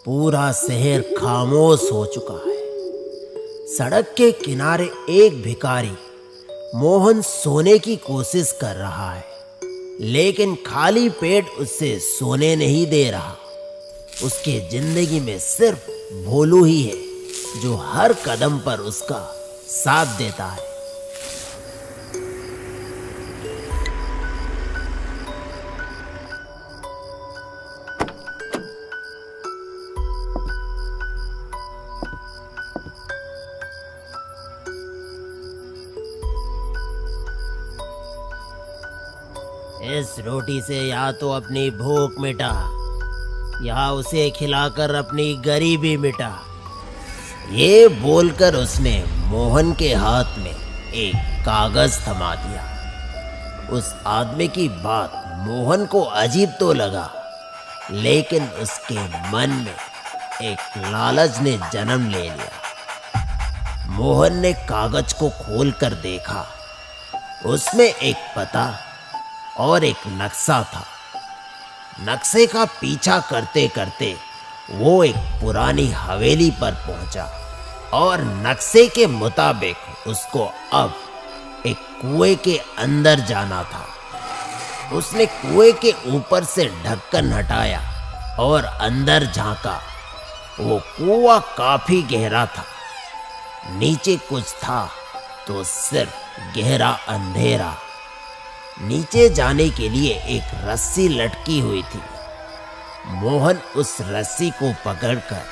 पूरा शहर खामोश हो चुका है। सड़क के किनारे एक भिखारी मोहन सोने की कोशिश कर रहा है, लेकिन खाली पेट उससे सोने नहीं दे रहा। उसके जिंदगी में सिर्फ भोलू ही है जो हर कदम पर उसका साथ देता है। इस रोटी से या तो अपनी भूख मिटा या उसे खिलाकर अपनी गरीबी मिटा। ये बोलकर उसने मोहन के हाथ में एक कागज थमा दिया। उस आदमी की बात मोहन को अजीब तो लगा, लेकिन उसके मन में एक लालच ने जन्म ले लिया। मोहन ने कागज को खोलकर देखा। उसमें एक पता और एक नक्शा था। नक्शे का पीछा करते करते वो एक पुरानी हवेली पर पहुंचा और नक्शे के मुताबिक उसको अब एक कुएं के अंदर जाना था। उसने कुएं के ऊपर से ढक्कन हटाया और अंदर झांका। वो कुआं काफी गहरा था। नीचे कुछ था तो सिर्फ गहरा अंधेरा। नीचे जाने के लिए एक रस्सी लटकी हुई थी। मोहन उस रस्सी को पकड़कर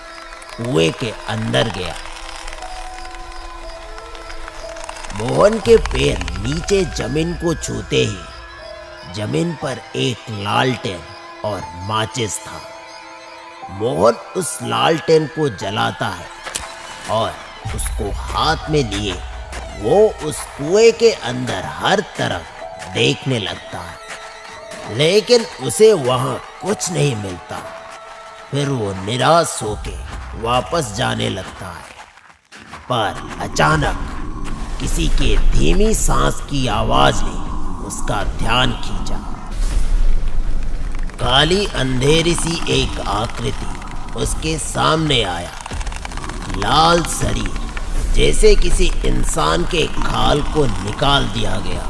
कुएं के अंदर गया। मोहन के पैर नीचे जमीन को छूते ही जमीन पर एक लालटेन और माचिस था। मोहन उस लालटेन को जलाता है और उसको हाथ में लिए वो उस कुएं के अंदर हर तरफ देखने लगता है, लेकिन उसे वहां कुछ नहीं मिलता। फिर वो निराश होके वापस जाने लगता है। पर अचानक किसी के धीमी सांस की आवाज ने उसका ध्यान खींचा। काली अंधेरी सी एक आकृति उसके सामने आया। लाल शरीर, जैसे किसी इंसान के खाल को निकाल दिया गया।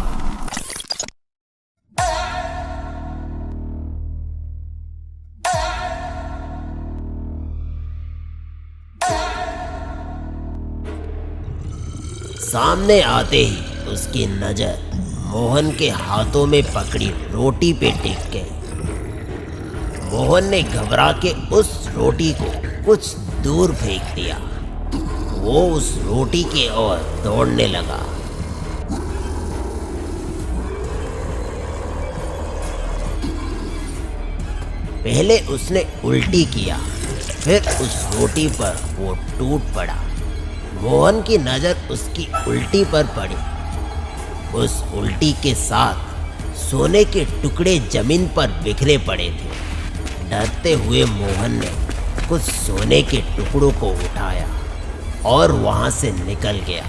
सामने आते ही उसकी नजर मोहन के हाथों में पकड़ी रोटी पे टिक गई। मोहन ने घबरा के उस रोटी को कुछ दूर फेंक दिया। वो उस रोटी की ओर दौड़ने लगा। पहले उसने उल्टी किया, फिर उस रोटी पर वो टूट पड़ा। मोहन की नजर उसकी उल्टी पर पड़ी। उस उल्टी के साथ सोने के टुकड़े जमीन पर बिखरे पड़े थे। डरते हुए मोहन ने कुछ सोने के टुकड़ों को उठाया और वहां से निकल गया।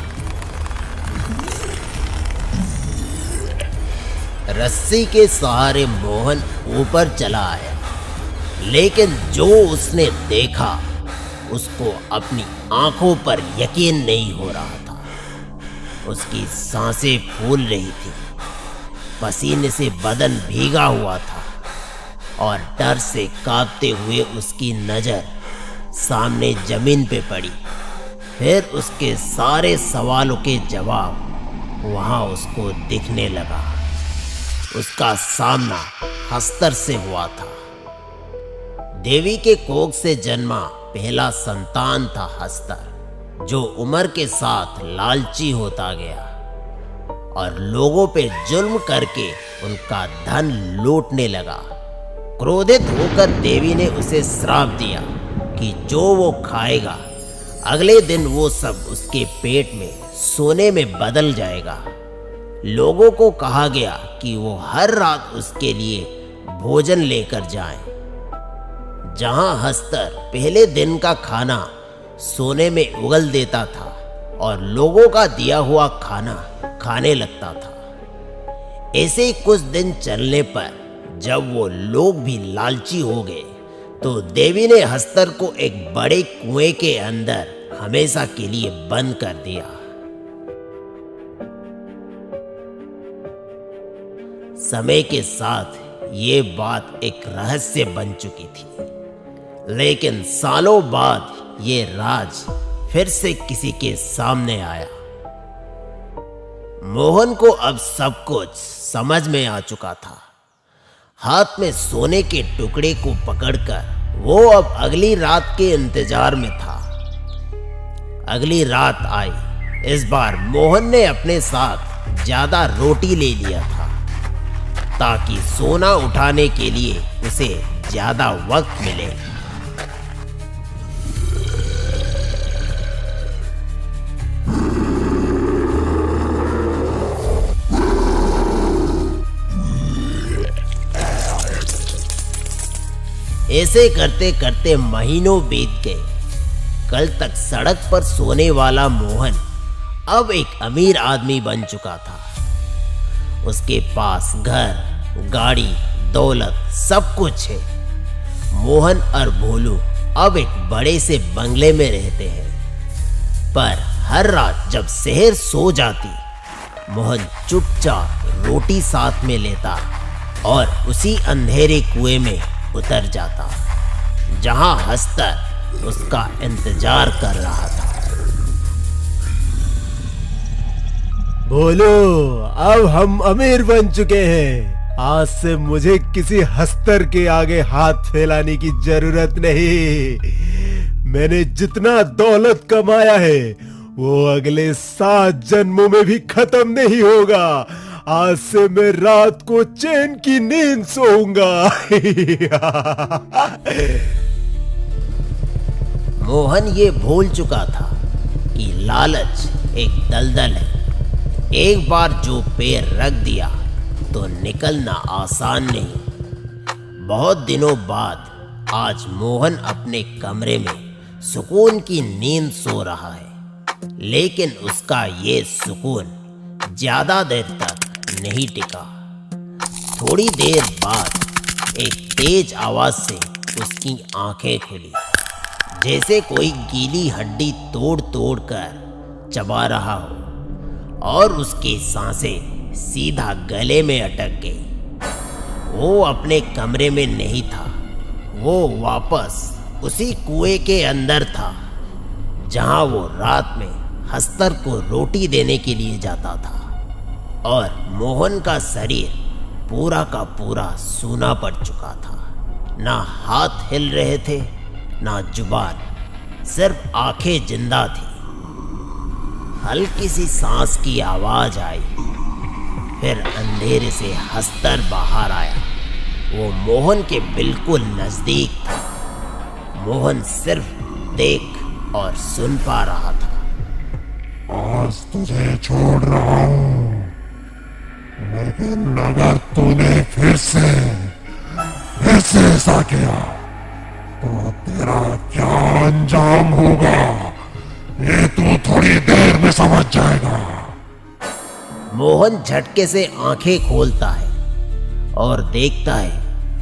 रस्सी के सहारे मोहन ऊपर चला आया, लेकिन जो उसने देखा उसको अपनी आंखों पर यकीन नहीं हो रहा था। उसकी सांसें फूल रही थी, पसीने से बदन भीगा हुआ था और डर से कांपते हुए उसकी नजर सामने जमीन पे पड़ी। फिर उसके सारे सवालों के जवाब वहां उसको दिखने लगा। उसका सामना हस्तर से हुआ था। देवी के कोख से जन्मा पहला संतान था हस्तर, जो उम्र के साथ लालची होता गया और लोगों पे जुल्म करके उनका धन लूटने लगा। क्रोधित होकर देवी ने उसे श्राप दिया कि जो वो खाएगा अगले दिन वो सब उसके पेट में सोने में बदल जाएगा। लोगों को कहा गया कि वो हर रात उसके लिए भोजन लेकर जाएं। जहां हस्तर पहले दिन का खाना सोने में उगल देता था और लोगों का दिया हुआ खाना खाने लगता था। ऐसे ही कुछ दिन चलने पर जब वो लोग भी लालची हो गए, तो देवी ने हस्तर को एक बड़े कुएं के अंदर हमेशा के लिए बंद कर दिया। समय के साथ ये बात एक रहस्य बन चुकी थी, लेकिन सालों बाद ये राज फिर से किसी के सामने आया। मोहन को अब सब कुछ समझ में आ चुका था। हाथ में सोने के टुकड़े को पकड़कर वो अब अगली रात के इंतजार में था। अगली रात आई। इस बार मोहन ने अपने साथ ज्यादा रोटी ले लिया था ताकि सोना उठाने के लिए उसे ज्यादा वक्त मिले। ऐसे करते करते महीनों बीत गए। कल तक सड़क पर सोने वाला मोहन अब एक अमीर आदमी बन चुका था। उसके पास घर, गाड़ी, दौलत सब कुछ है। मोहन और भोलू अब एक बड़े से बंगले में रहते हैं। पर हर रात जब शहर सो जाती, मोहन चुपचाप रोटी साथ में लेता और उसी अंधेरे कुएं में उतर जाता जहां हस्तर उसका इंतजार कर रहा था। बोलो, अब हम अमीर बन चुके हैं। आज से मुझे किसी हस्तर के आगे हाथ फैलाने की जरूरत नहीं। मैंने जितना दौलत कमाया है वो अगले 7 जन्मों में भी खत्म नहीं होगा। आज से मैं रात को चैन की नींद सोऊंगा। मोहन ये भूल चुका था कि लालच एक दलदल है। एक बार जो पैर रख दिया तो निकलना आसान नहीं। बहुत दिनों बाद आज मोहन अपने कमरे में सुकून की नींद सो रहा है, लेकिन उसका ये सुकून ज्यादा देर तक नहीं टिका। थोड़ी देर बाद एक तेज आवाज से उसकी आंखें खुली, जैसे कोई गीली हड्डी तोड़ तोड़ कर चबा रहा हो, और उसकी सांसें सीधा गले में अटक गई। वो अपने कमरे में नहीं था, वो वापस उसी कुएं के अंदर था जहां वो रात में हस्तर को रोटी देने के लिए जाता था। और मोहन का शरीर पूरा का पूरा सूना पड़ चुका था। ना हाथ हिल रहे थे, ना जुबान, सिर्फ आंखें जिंदा थी। हल्की सी सांस की आवाज आई, फिर अंधेरे से हस्तर बाहर आया। वो मोहन के बिल्कुल नजदीक था। मोहन सिर्फ देख और सुन पा रहा था। आज तुझे छोड़ रहा हूं, लेकिन अगर तूने फिर से ऐसा किया तो तेरा क्या अंजाम होगा ये तू थोड़ी देर में समझ जाएगा। मोहन झटके से आंखें खोलता है और देखता है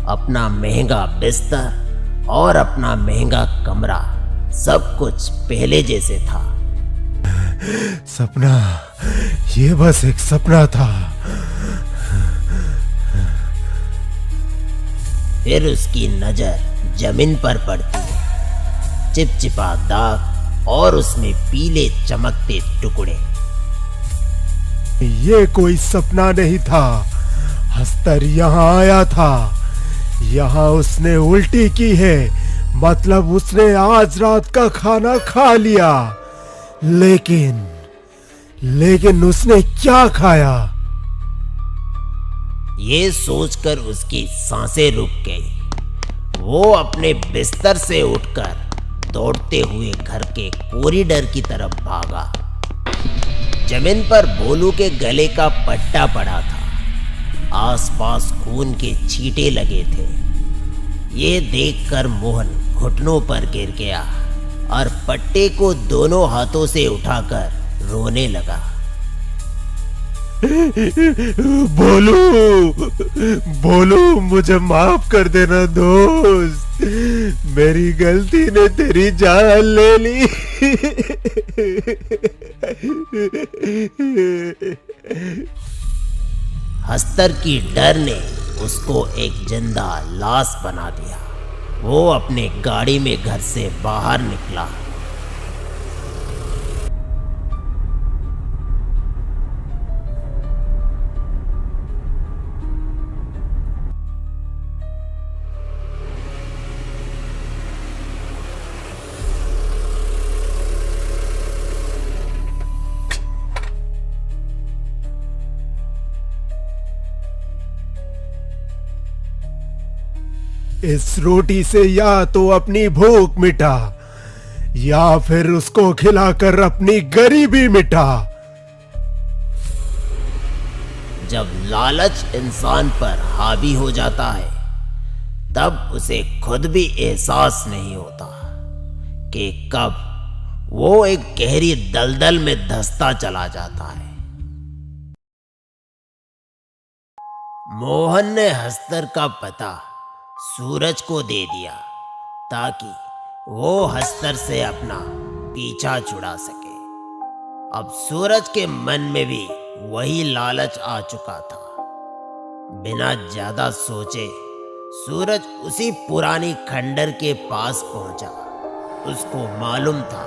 अपना महंगा बिस्तर और अपना महंगा कमरा, सब कुछ पहले जैसे था। सपना, ये बस एक सपना था। फिर उसकी नजर जमीन पर पड़ती है, चिपचिपा दाग और उसमें पीले चमकते टुकड़े। ये कोई सपना नहीं था। हस्तर यहाँ आया था। यहाँ उसने उल्टी की है, मतलब उसने आज रात का खाना खा लिया। लेकिन उसने क्या खाया? ये सोचकर उसकी सांसें रुक गई। वो अपने बिस्तर से उठकर दौड़ते हुए घर के कॉरिडोर की तरफ भागा। जमीन पर भोलू के गले का पट्टा पड़ा था। आसपास खून के छींटे लगे थे। ये देखकर मोहन घुटनों पर गिर गया और पट्टे को दोनों हाथों से उठाकर रोने लगा। बोलू, मुझे माफ कर देना दोस्त। मेरी गलती ने तेरी जान ले ली। हस्तर की डर ने उसको एक जिंदा लाश बना दिया। वो अपने गाड़ी में घर से बाहर निकला। इस रोटी से या तो अपनी भूख मिटा या फिर उसको खिलाकर अपनी गरीबी मिटा। जब लालच इंसान पर हावी हो जाता है तब उसे खुद भी एहसास नहीं होता कि कब वो एक गहरी दलदल में धंसता चला जाता है। मोहन ने हस्तर का पता सूरज को दे दिया ताकि वो हस्तर से अपना पीछा छुड़ा सके। अब सूरज के मन में भी वही लालच आ चुका था। बिना ज्यादा सोचे सूरज उसी पुरानी खंडर के पास पहुंचा। उसको मालूम था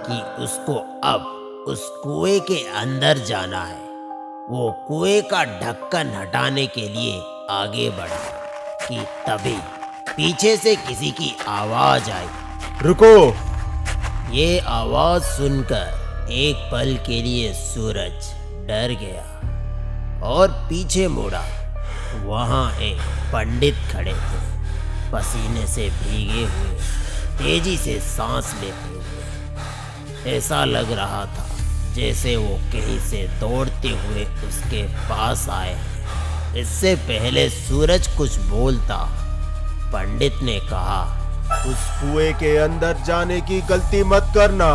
कि उसको अब उस कुएं के अंदर जाना है। वो कुएं का ढक्कन हटाने के लिए आगे बढ़ा कि तभी पीछे से किसी की आवाज आई। रुको! ये आवाज सुनकर एक पल के लिए सूरज डर गया और पीछे मुड़ा। वहां एक पंडित खड़े थे, पसीने से भीगे हुए, तेजी से सांस लेते हुए। ऐसा लग रहा था जैसे वो कहीं से दौड़ते हुए उसके पास आए हैं। इससे पहले सूरज कुछ बोलता, पंडित ने कहा, उस कुएं के अंदर जाने की गलती मत करना।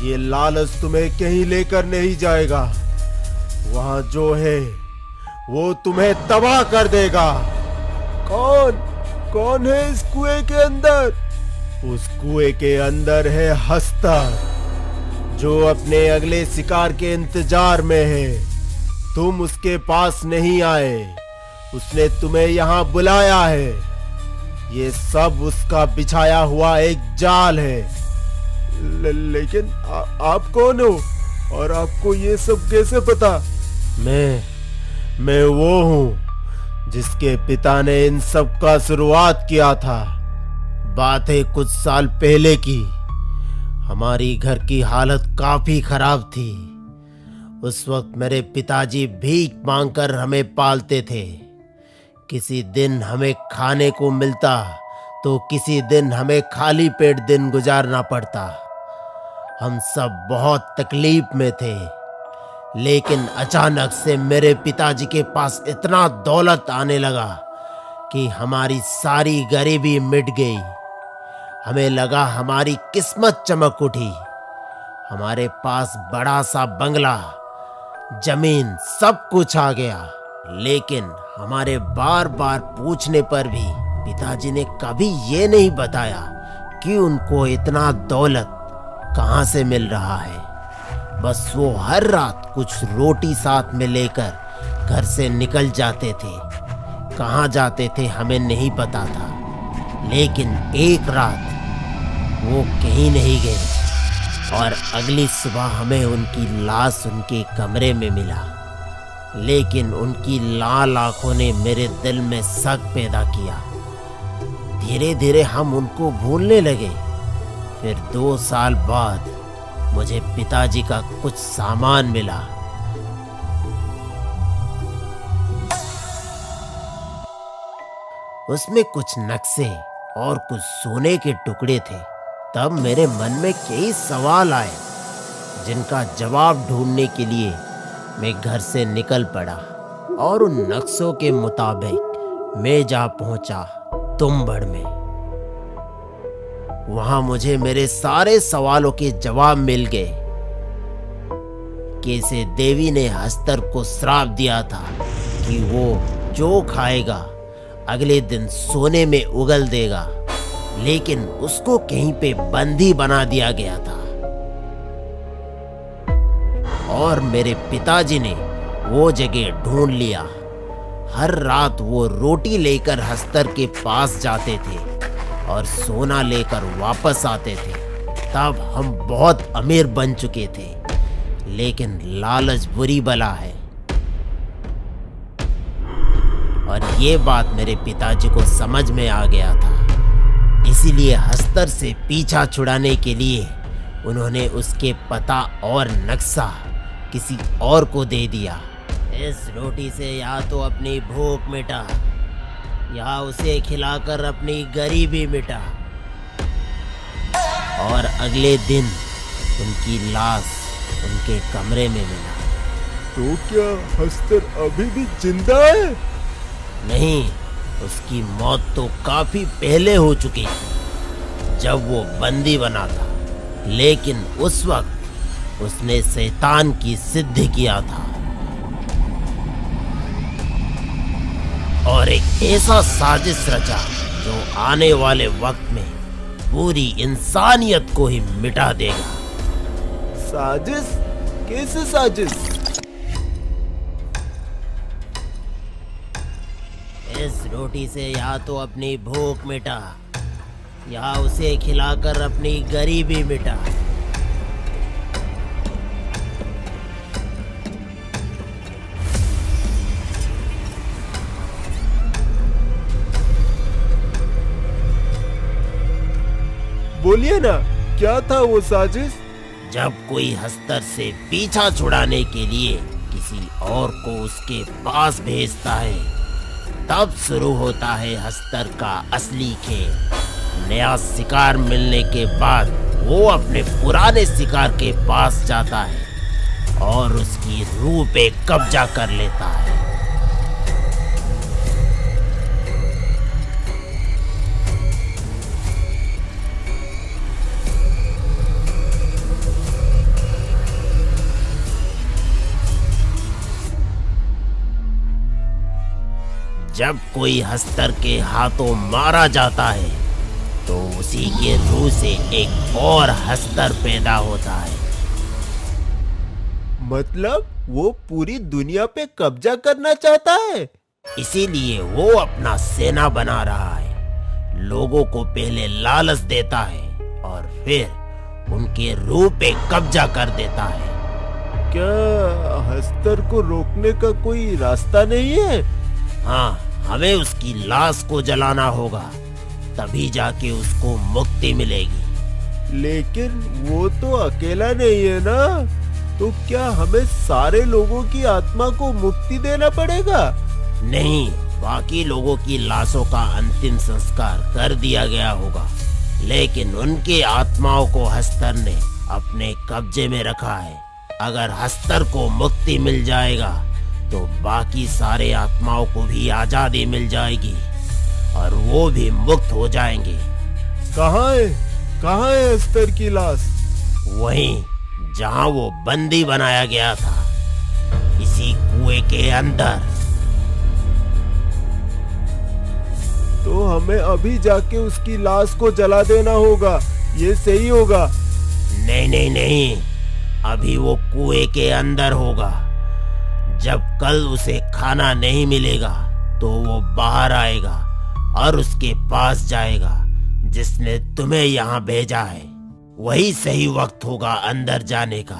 ये लालच तुम्हें कहीं लेकर नहीं जाएगा। वहां जो है वो तुम्हें तबाह कर देगा। कौन है इस कुएं के अंदर? उस कुएं के अंदर है हस्तर, जो अपने अगले शिकार के इंतजार में है। तुम उसके पास नहीं आए, उसने तुम्हें यहाँ बुलाया है। ये सब उसका बिछाया हुआ एक जाल है। लेकिन आप कौन हो और आपको ये सब कैसे पता? मैं वो हूँ जिसके पिता ने इन सब का शुरुआत किया था। बात है कुछ साल पहले की। हमारी घर की हालत काफी खराब थी। उस वक्त मेरे पिताजी भीख मांगकर हमें पालते थे। किसी दिन हमें खाने को मिलता तो किसी दिन हमें खाली पेट दिन गुजारना पड़ता। हम सब बहुत तकलीफ में थे। लेकिन अचानक से मेरे पिताजी के पास इतना दौलत आने लगा कि हमारी सारी गरीबी मिट गई। हमें लगा हमारी किस्मत चमक उठी। हमारे पास बड़ा सा बंगला, जमीन, सब कुछ आ गया। लेकिन हमारे बार बार पूछने पर भी पिताजी ने कभी ये नहीं बताया कि उनको इतना दौलत कहाँ से मिल रहा है। बस वो हर रात कुछ रोटी साथ में लेकर घर से निकल जाते थे। कहाँ जाते थे हमें नहीं पता था। लेकिन एक रात वो कहीं नहीं गए और अगली सुबह हमें उनकी लाश उनके कमरे में मिला। लेकिन उनकी लाल आंखों ने मेरे दिल में शक पैदा किया। धीरे धीरे हम उनको भूलने लगे। फिर 2 साल बाद मुझे पिताजी का कुछ सामान मिला। उसमें कुछ नक्शे और कुछ सोने के टुकड़े थे। तब मेरे मन में कई सवाल आए जिनका जवाब ढूंढने के लिए मैं घर से निकल पड़ा और उन नक्शों के मुताबिक मैं जा पहुंचा तुम्बड़ में। वहां मुझे मेरे सारे सवालों के जवाब मिल गए। कैसे देवी ने हस्तर को श्राप दिया था कि वो जो खाएगा अगले दिन सोने में उगल देगा, लेकिन उसको कहीं पे बंदी बना दिया गया था। और मेरे पिताजी ने वो जगह ढूंढ लिया। हर रात वो रोटी लेकर हस्तर के पास जाते थे और सोना लेकर वापस आते थे। तब हम बहुत अमीर बन चुके थे, लेकिन लालच बुरी बला है। और ये बात मेरे पिताजी को समझ में आ गया था। इसीलिए हस्तर से पीछा छुड़ाने के लिए उन्होंने उसके पता और नक्शा किसी और को दे दिया। इस रोटी से या तो अपनी भूख मिटा या उसे खिलाकर अपनी गरीबी मिटा। और अगले दिन उनकी लाश उनके कमरे में मिला। तो क्या हस्तर अभी भी जिंदा है? नहीं, उसकी मौत तो काफी पहले हो चुकी थी, जब वो बंदी बना था। लेकिन उस वक्त उसने शैतान की सिद्धि किया था और एक ऐसा साजिश रचा जो आने वाले वक्त में पूरी इंसानियत को ही मिटा देगा। साजिश? कैसे साजिश? इस रोटी से या तो अपनी भूख मिटा या उसे खिलाकर अपनी गरीबी मिटा। बोलिए ना, क्या था वो साजिश? जब कोई हस्तर से पीछा छुड़ाने के लिए किसी और को उसके पास भेजता है, तब शुरू होता है हस्तर का असली खेल। नया शिकार मिलने के बाद वो अपने पुराने शिकार के पास जाता है और उसकी रूह पे कब्जा कर लेता है। जब कोई हस्तर के हाथों मारा जाता है तो उसी के रूह से एक और हस्तर पैदा होता है। मतलब वो पूरी दुनिया पे कब्जा करना चाहता है? इसीलिए वो अपना सेना बना रहा है। लोगों को पहले लालच देता है और फिर उनके रूह पे कब्जा कर देता है। क्या हस्तर को रोकने का कोई रास्ता नहीं है? हाँ, हमें उसकी लाश को जलाना होगा, तभी जाके उसको मुक्ति मिलेगी। लेकिन वो तो अकेला नहीं है ना, तो क्या हमें सारे लोगों की आत्मा को मुक्ति देना पड़ेगा? नहीं, बाकी लोगों की लाशों का अंतिम संस्कार कर दिया गया होगा, लेकिन उनकी आत्माओं को हस्तर ने अपने कब्जे में रखा है। अगर हस्तर को मुक्ति मिल जाएगा तो बाकी सारे आत्माओं को भी आजादी मिल जाएगी और वो भी मुक्त हो जाएंगे। कहाँ है? कहाँ है हस्तर की लाश? वहीं जहाँ वो बंदी बनाया गया था, इसी कुएं के अंदर। तो हमें अभी जाके उसकी लाश को जला देना होगा, ये सही होगा? नहीं नहीं नहीं, अभी वो कुएं के अंदर होगा। जब कल उसे खाना नहीं मिलेगा तो वो बाहर आएगा और उसके पास जाएगा जिसने तुम्हें यहाँ भेजा है। वही सही वक्त होगा अंदर जाने का।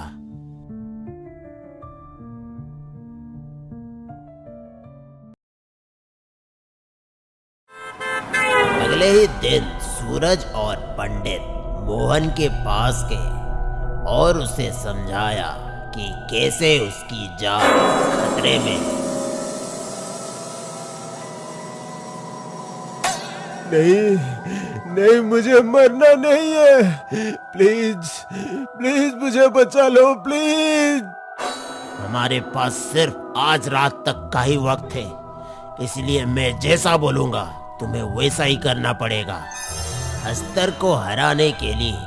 अगले ही दिन सूरज और पंडित मोहन के पास गए और उसे समझाया कि कैसे उसकी जान खतरे में। नहीं नहीं, मुझे मरना नहीं है। प्लीज प्लीज मुझे बचा लो, प्लीज। हमारे पास सिर्फ आज रात तक का ही वक्त है, इसलिए मैं जैसा बोलूंगा तुम्हें वैसा ही करना पड़ेगा। हस्तर को हराने के लिए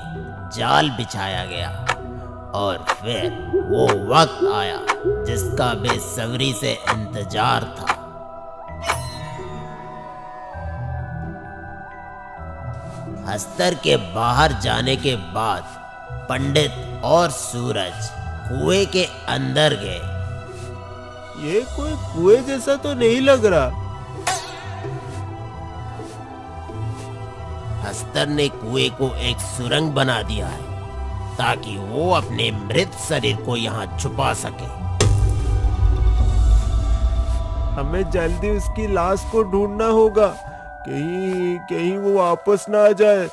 जाल बिछाया गया और फिर वो वक्त आया जिसका बेसब्री से इंतजार था। हस्तर के बाहर जाने के बाद पंडित और सूरज कुएं के अंदर गए। ये कोई कुएं जैसा तो नहीं लग रहा। हस्तर ने कुएं को एक सुरंग बना दिया है ताकि वो अपने मृत शरीर को यहाँ छुपा सके। हमें जल्दी उसकी लाश को ढूंढना होगा, कहीं कहीं वो वापस ना आ जाए।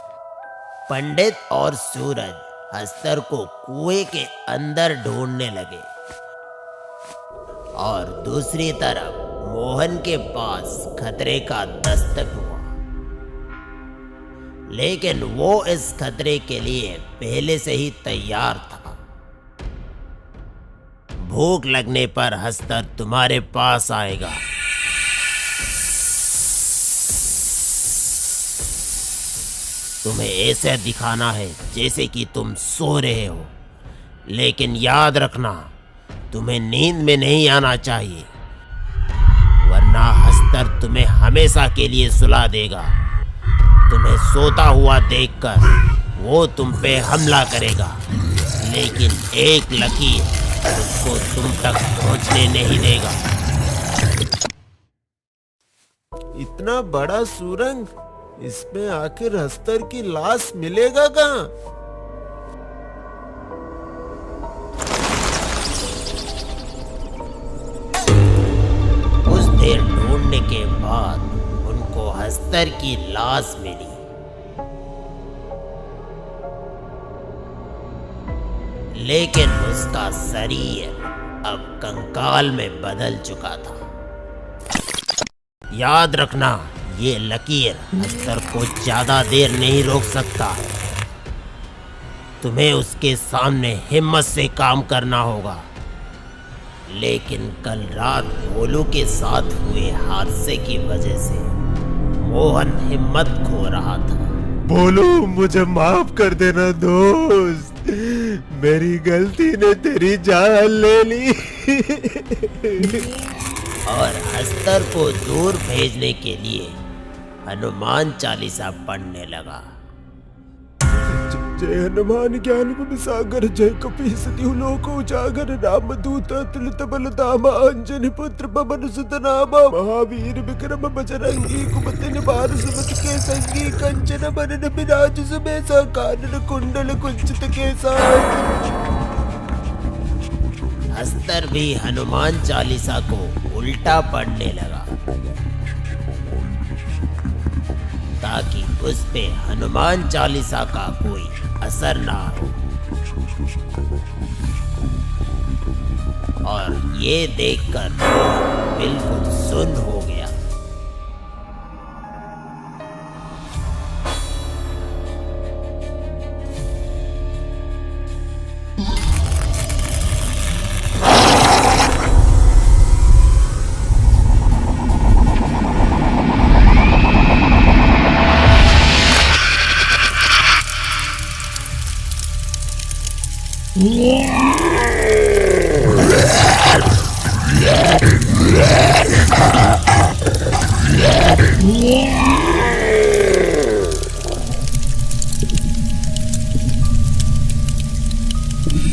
पंडित और सूरज हस्तर को कुएं के अंदर ढूंढने लगे और दूसरी तरफ मोहन के पास खतरे का दस्तक हुआ, लेकिन वो इस खतरे के लिए पहले से ही तैयार था। भूख लगने पर हस्तर तुम्हारे पास आएगा। तुम्हें ऐसे दिखाना है जैसे कि तुम सो रहे हो, लेकिन याद रखना तुम्हें नींद में नहीं आना चाहिए, वरना हस्तर तुम्हें हमेशा के लिए सुला देगा। तुम्हें सोता हुआ देखकर वो तुम पे हमला करेगा, लेकिन एक लकीर उसको तुम तक पहुंचने नहीं देगा। इतना बड़ा सुरंग, इसमें आखिर हस्तर की लाश मिलेगा कहाँ? कुछ देर ढूंढने के बाद उनको हस्तर की लाश मिली। लेकिन उसका शरीर अब कंकाल में बदल चुका था। याद रखना, ये लकीर हस्तर को ज्यादा देर नहीं रोक सकता। तुम्हें उसके सामने हिम्मत से काम करना होगा। लेकिन कल रात भोलू के साथ हुए हादसे की वजह से मोहन हिम्मत खो रहा था। बोलो, मुझे माफ कर देना दोस्त, मेरी गलती ने तेरी जान ले ली। और हस्तर को दूर भेजने के लिए हनुमान चालीसा पढ़ने लगा। जय हनुमान ज्ञान गुण सागर, जय कपीस तिहु लोक उजागर, रामदूत अतुलित बल धामा, अंजनी पुत्र पवन सुत नामा, महावीर विक्रम बजरंगी, कुमति निवार सुमति के संगी, कंचन बरन विराज सुबेसा, कानन कुंडल कुंचित केसा। हस्तर भी हनुमान चालीसा को उल्टा पढ़ने लगा ताकि उस पे हनुमान चालीसा का कोई असर ना हो। और ये देखकर मोहन बिल्कुल सुन्न हो गया।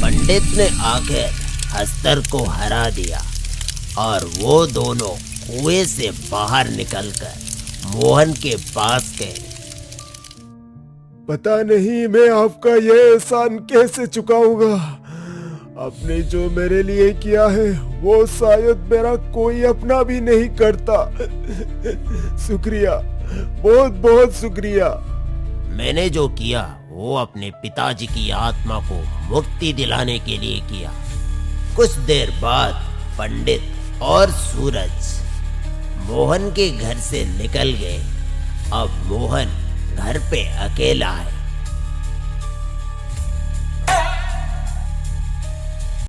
पंडित ने आकर हस्तर को हरा दिया और वो दोनों कुएं से बाहर निकलकर मोहन के पास गए। पता नहीं मैं आपका ये एहसान कैसे चुकाऊंगा। आपने जो मेरे लिए किया है वो शायद मेरा कोई अपना भी नहीं करता। शुक्रिया, बहुत बहुत शुक्रिया। मैंने जो किया वो अपने पिताजी की आत्मा को मुक्ति दिलाने के लिए किया। कुछ देर बाद पंडित और सूरज मोहन के घर से निकल गए। अब मोहन घर पे अकेला है।